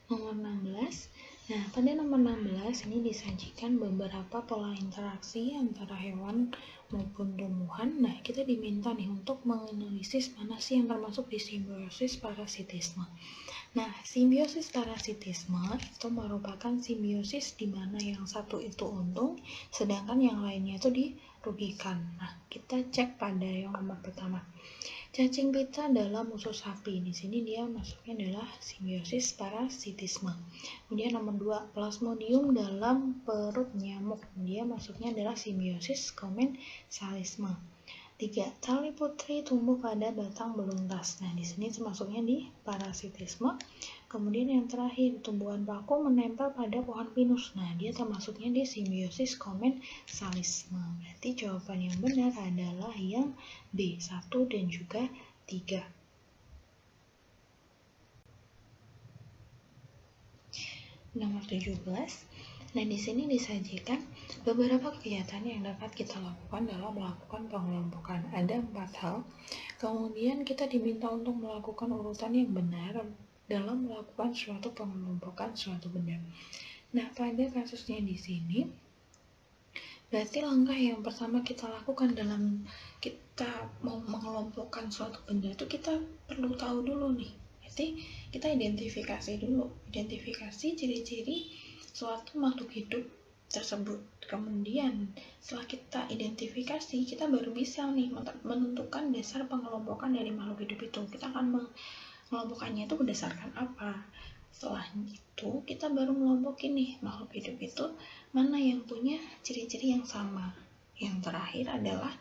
Nomor 16. Nah, pada nomor 16 ini disajikan beberapa pola interaksi antara hewan maupun tumbuhan. Nah, kita diminta nih untuk menganalisis mana sih yang termasuk di simbiosis parasitisme. Nah, simbiosis parasitisme itu merupakan simbiosis di mana yang satu itu untung, sedangkan yang lainnya itu dirugikan. Nah, kita cek pada yang nomor pertama. Cacing pita dalam usus sapi. Di sini dia masuknya adalah simbiosis parasitisme. Kemudian nomor 2, plasmodium dalam perut nyamuk. Dia masuknya adalah simbiosis komensalisme. 3, tali putri tumbuh pada batang beluntas. Nah, di sini termasuknya di parasitisme. Kemudian yang terakhir, tumbuhan paku menempel pada pohon pinus. Nah, dia termasuknya di simbiosis komensalisme. Berarti jawaban yang benar adalah yang B, 1 dan juga 3. Nomor 17. Nah, di sini disajikan beberapa kegiatan yang dapat kita lakukan dalam melakukan pengelompokan. Ada 4 hal. Kemudian kita diminta untuk melakukan urutan yang benar dalam melakukan suatu pengelompokan suatu benda. Nah, pada kasusnya di sini, berarti langkah yang pertama kita lakukan dalam kita mau mengelompokkan suatu benda itu kita perlu tahu dulu nih. Berarti kita identifikasi dulu, identifikasi ciri-ciri suatu makhluk hidup tersebut. Kemudian setelah kita identifikasi, kita baru bisa nih menentukan dasar pengelompokan dari makhluk hidup itu. Kita akan mengelompokkannya itu berdasarkan apa. Setelah itu kita baru mengelompokin nih makhluk hidup itu mana yang punya ciri-ciri yang sama. Yang terakhir adalah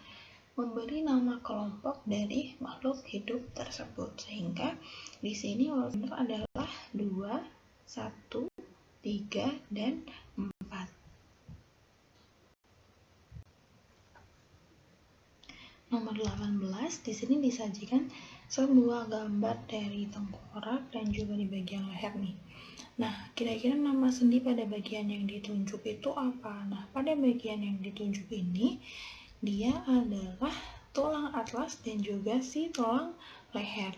memberi nama kelompok dari makhluk hidup tersebut. Sehingga di sini benar adalah 2, 1, 3, dan 4. Nomor 18, di sini disajikan sebuah gambar dari tengkorak dan juga di bagian leher nih. Nah, kira-kira nama sendi pada bagian yang ditunjuk itu apa? Nah, pada bagian yang ditunjuk ini, dia adalah tulang atlas dan juga si tulang leher.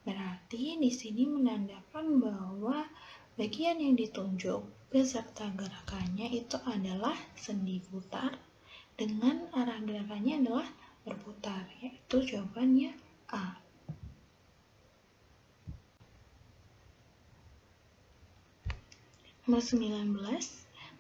Berarti di sini menandakan bahwa bagian yang ditunjuk beserta gerakannya itu adalah sendi putar dengan arah gerakannya adalah berputar, yaitu jawabannya A. Nomor 19,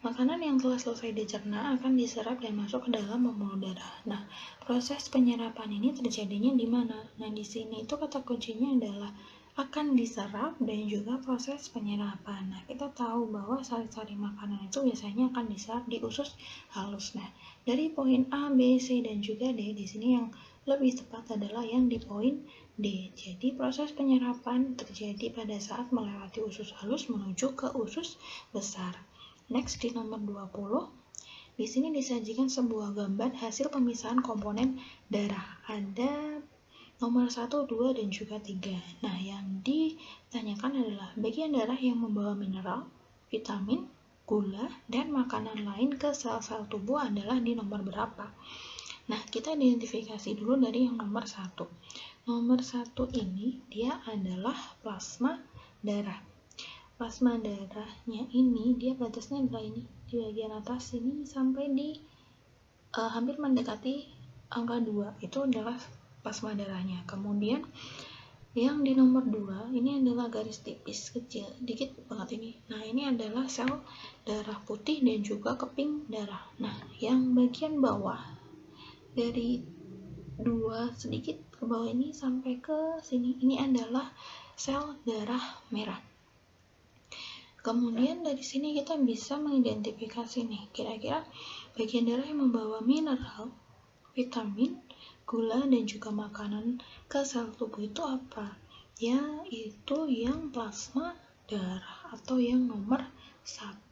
makanan yang telah selesai dicerna akan diserap dan masuk ke dalam pembuluh darah. Nah, proses penyerapan ini terjadinya di mana? Nah, di sini itu kata kuncinya adalah akan diserap dan juga proses penyerapan. Nah, kita tahu bahwa sari-sari makanan itu biasanya akan diserap di usus halus. Nah, dari poin A, B, C, dan juga D, di sini yang lebih tepat adalah yang di poin D. Jadi proses penyerapan terjadi pada saat melewati usus halus menuju ke usus besar. Next di nomor 20, di sini disajikan sebuah gambar hasil pemisahan komponen darah. Ada nomor 1, 2, dan juga 3. Nah, yang ditanyakan adalah bagian darah yang membawa mineral, vitamin, gula, dan makanan lain ke sel-sel tubuh adalah di nomor berapa? Nah, kita identifikasi dulu dari yang nomor 1. Nomor 1 ini dia adalah plasma darah. Plasma darahnya ini dia batasnya adalah ini di bagian atas ini sampai di hampir mendekati angka 2. Itu adalah plasma darahnya. Kemudian yang di nomor 2 ini adalah garis tipis kecil dikit banget ini. Nah, ini adalah sel darah putih dan juga keping darah. Nah, yang bagian bawah dari 2 sedikit ke bawah ini sampai ke sini, ini adalah sel darah merah. Kemudian dari sini kita bisa mengidentifikasi nih, kira-kira bagian darah yang membawa mineral, vitamin, gula, dan juga makanan ke sel tubuh itu apa? Yaitu yang plasma darah atau yang nomor 1.